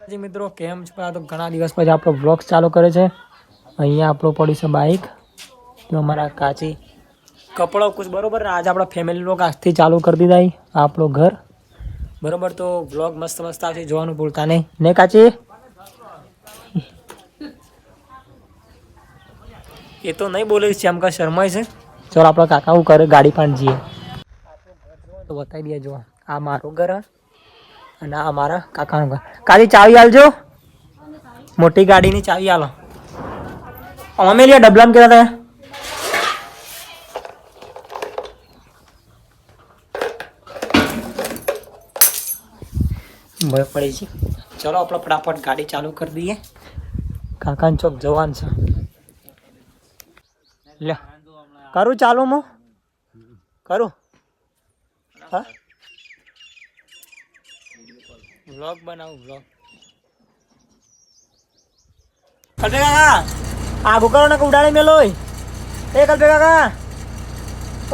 જી મિત્રો કેમ છો? તો ઘણા દિવસ પછી આપણો વ્લોગ ચાલુ કરે છે. અહીંયા આપણો પડી છે બાઇક, તો અમારા કાચી કપડો કુછ બરોબર ને આજે આપણા ફેમિલી લોગ આજથી ચાલુ કરી દીધા આપણું ઘર બરોબર. તો વ્લોગ મસ્ત મસ્ત આવશે, જોવાનું ભૂલતા નહીં ને કાચી. એ તો નહીં બોલે છે આમ કા શરમાય છે. ચલો આપણા કાકા હું કરે ગાડી પણ જઈએ તો બતાવી દે. જો આ મારું ઘર અને આ મારા કાકાનું ઘર. કાલી ચાવી આલજો, મોટી ગાડીની ચાવી આલો. અમે લ્યા ડબલામ કેતા હતા ભય પડી છે. ચલો આપણે ફટાફટ ગાડી ચાલુ કરી દઈએ. કાકાને ચોક જવાન છે. લે કરું ચાલુ હું કરું. હા વ્લોગ બનાવું વ્લોગ. કલ્પે કાકા આગું કરો ને ઉડાડી મેલો. એ કલ્પે કાકા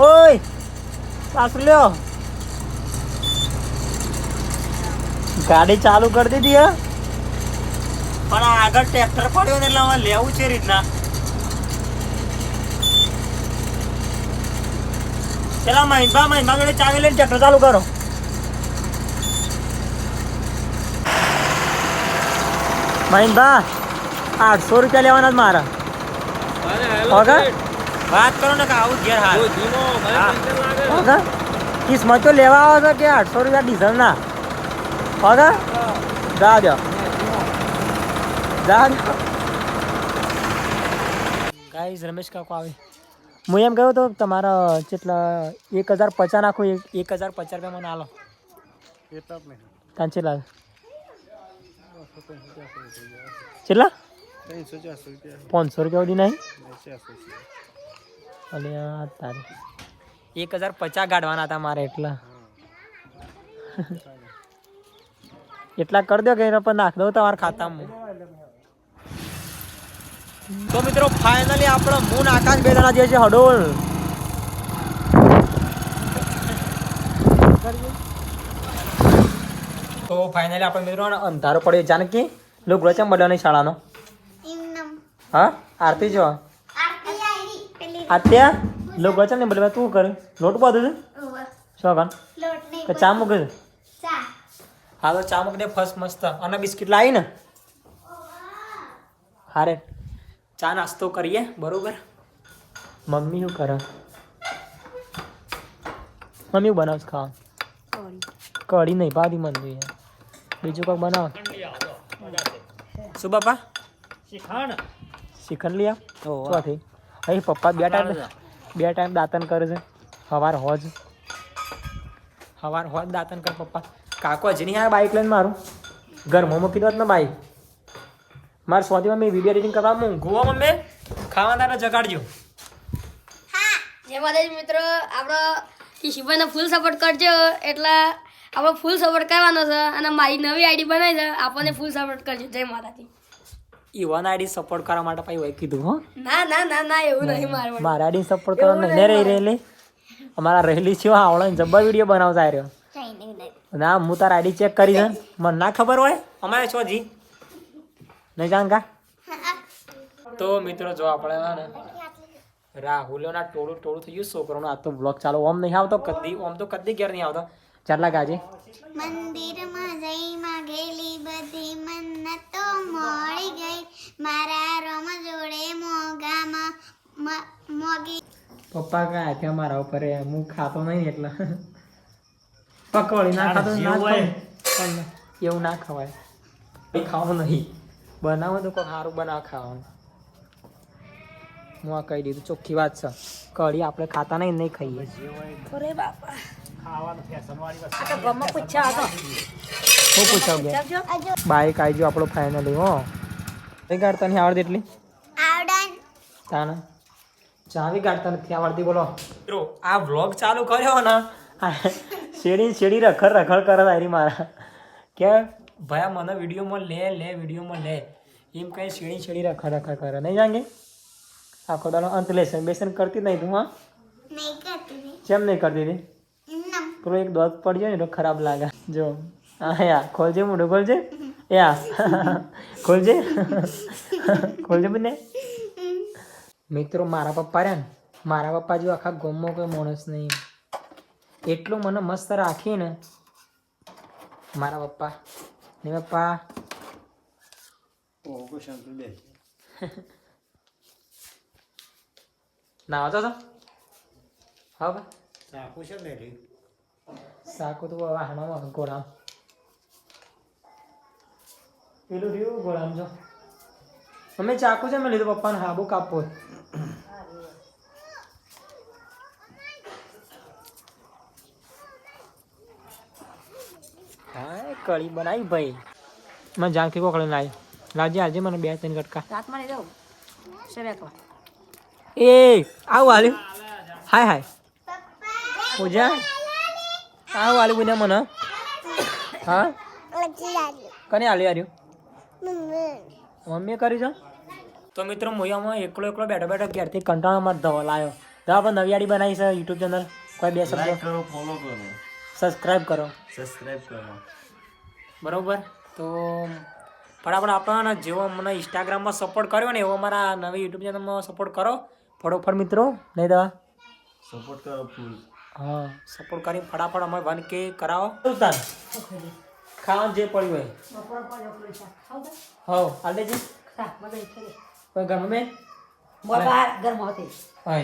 ઓય પાછું લ્યો. ગાડી ચાલુ કરી દીધી હે પણ આગળ ટ્રેક્ટર પડ્યો ને એટલે અમારે લેવું છે રીતના. પેલા મહિન્દા જોડે ચાવી લઈને ટ્રેક્ટર ચાલુ કરો. મહિન્દા 800 રૂપિયા લેવાના મારા. વાત કરો ને કે આવું ઘેર હાલ કિસ્મત તો લેવા આવે છે કે 800 રૂપિયા ડીઝલ ના હોગા. જા દો ગાઈઝ રમેશ કાકો આવે. હું એમ કહ્યું તો તમારા કેટલા 1050 નાખો. 1050 રૂપિયા મને આલો. કેટલા કેટલા 500 રૂપિયા સુધી નહીં. અને તારે 1050 ગાડવાના હતા મારે એટલા એટલા કરી દો કે પણ નાખ દો તમારા ખાતામાં. તો મિત્રો ફાઇનલી આપણો મૂન આકાશ બે જણા જે છે હડોલ. તો ફાઇનલી આપણે મિત્રો અંધારો પડ્યો જાનકી લોક રચમ બધાની શાળાનો. હા આરતી જો આત્યા લોક રચમ ને બદલા તું કરે લોટ બધું શું કાન કે ચા મૂકે છે. હા તો ચા મૂકી દે ફર્સ્ટ મસ્ત. અને બિસ્કિટ લાવી ને હારે ચા નાસ્તો કરીએ બરોબર. મમ્મી શું કરે? મમ્મી હું બનાવશ ખાવા? કઢી નહીં ભાતી મને જોઈએ. બીજું કંઈક બનાવો. શું બાપા? શ્રીખંડ લઈ આવ. અહીં પપ્પા બે ટાઈમ દાંતન કરે છે. સવાર હોજ દાંતન કર પપ્પા. કાકો હજી નહીં આવ્યા બાઇક લઈને મારું ઘરમાં મૂકી દો ને બાઇક. મારે સ્વાધીમાં મેં વિડીયો એડિટિંગ કરવા મૂંઘું મમ્મી ખાવા તારે જગાડજો. હા જય માતાજી મિત્રો, આપણો કિશીભાઈને ફૂલ સપોર્ટ કરજો. એટલે આપણો ફૂલ સપોર્ટ કરવાનો છે અને મારી નવી આઈડી બનાવી છે, આપણને ફૂલ સપોર્ટ કરજો. જય માતાજી. ઈવન આઈડી સપોર્ટ કરવા માટે પછી હોય કીધું હો. ના ના ના ના એવું નહીં મારવાનું. મારા આઈડી સપોર્ટ કરવા નહીં રહી રહેલી અમારા રહેલી છે આવડે જબ્બર વિડીયો બનાવતા રહ્યો. ના હું તારા આઈડી ચેક કરી છે મને ના ખબર હોય અમારે છો જી નહીં જાણકા. તો મિત્રો જો આપણે ને રાહુલોના ટોળું થઈ ગયું છોકરોનું. આ તો બ્લોગ ચાલુ ઓમ નહીં આવતો કદી, ઓમ તો કદી ઘેર નહીં આવતો. ચાટલા ગાજે મંદિરમાં જઈ માગેલી બધી મન્નતો મળી ગઈ મારા રોમ જોડે મોગામાં મોગી. પપ્પા કાંઈ ત્યાં મારા ઉપર હું ખાતો નહીં એટલે પકોડી ના ખાતો ના પણ એવું ના ખવાય. ખાવાનું નહીં બનાવો તો કોઈ સારું બનાવ ખાવાનું. હું આ કહી દીધું ચોખ્ખી વાત છે. કઢી આપણે ખાતા નહીં ખાઈએ. અરે બાપા શું પૂછાવ ગયા બાઈક આવી ગયો આપણો ફાઇનલી. હો કઈ ગાડતા નહીં આવડતી એટલી તાને ચાવી ગાડતા નથી આવડતી. બોલો મિત્રો આ વ્લોગ ચાલુ કર્યો ને શેડી રખડ કરે તારી મારા કે ભાઈ મને વિડીયોમાં લે એમ કઈ શેડી રખડ કરે નહીં જાગે. આખો દાડો અંત લેસન બેસન કરતી નહીં તું? હા કેમ નહીં કરતી હતી? પેલો એક દોત પડ્યો ને તો ખરાબ લાગે. જો હા યાર ખોલજે મોઢું ખોલજે. એ આ ખોલજે ખોલજે બંને મિત્રો મારા પપ્પા રહ્યા ને મારા પપ્પા જો આખા ગામમાં કોઈ માણસ નહીં એટલું મને મસ્ત રાખી ને મારા પપ્પા ને પપ્પા ના આવતો તો હા ભાઈ સાકુ તો વાહણમાં ગોળામ પેલું રહ્યું ગોળામ જો અમે ચાકુ છે મેં લીધું પપ્પાને હાબુ કાપવો હા કઢી બનાવી ભાઈ મને જાંખી કોકડે લાવી લાવજે આજે મને 2-3 કટકા રાતમાં લઈ જાઉં શેરેકવા એ આવું હાલ્યું હાય હાય પૂજા આવું હાલ્યું પૂજા મને હા કને હાલ્યું હાર્યું મમ્મીએ કરી છે તો મિત્રો મોયામાં એકલો બેઠો ઘેરથી કંટાળામાં ધવલ આવ્યો તો આપણે નવી આડી બનાવી છે યુટ્યુબ ચેનલ કોઈ 2 શબ્દો કરો ફોલો કરો સબસ્ક્રાઈબ કરો બરોબર તો ફટાફટ આપણા જેવો મને ઇન્સ્ટાગ્રામમાં સપોર્ટ કર્યો ને એવો મારા નવી યુટ્યુબ ચેનલમાં સપોર્ટ કરો ફટોફટ મિત્રો નહીં દવા સપોર્ટ કરો ફૂલ હા સપોર્ટ કરી ફટાફટ અમારે 1K કરાવો ઉતાર ખાવાનું જે પડ્યું હોય હવ હાલ દેજે કોઈ ઘરમાં મેં હા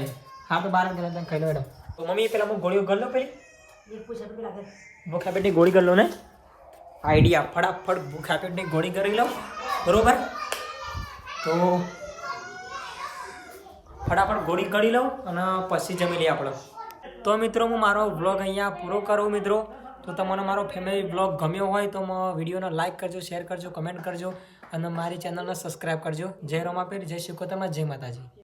હા તો 12 ગયેલા ખાઈ લો મેડમ તો મમ્મી પેલા હું ગોળીઓ ગળ લો પેલી ભૂખ્યા પેટની ગોળી ગળ લો ને આઈડિયા ફટાફટ ભૂખ્યા પેટની ગોળી કરી લો બરોબર તો ફટાફટ ગોળી કરી લઉં અને પછી જમી લઈએ આપણે તો મિત્રો હું મારો વ્લોગ અહીંયા પૂરો કરું મિત્રો તો તમને મારો ફેમિલી વ્લોગ ગમ્યો હોય તો વિડીયોને લાઇક કરજો શેર કરજો કમેન્ટ કરજો અને મારી ચેનલને સબસ્ક્રાઈબ કરજો જય રોમાપીર જય શિકોતરમાં જય માતાજી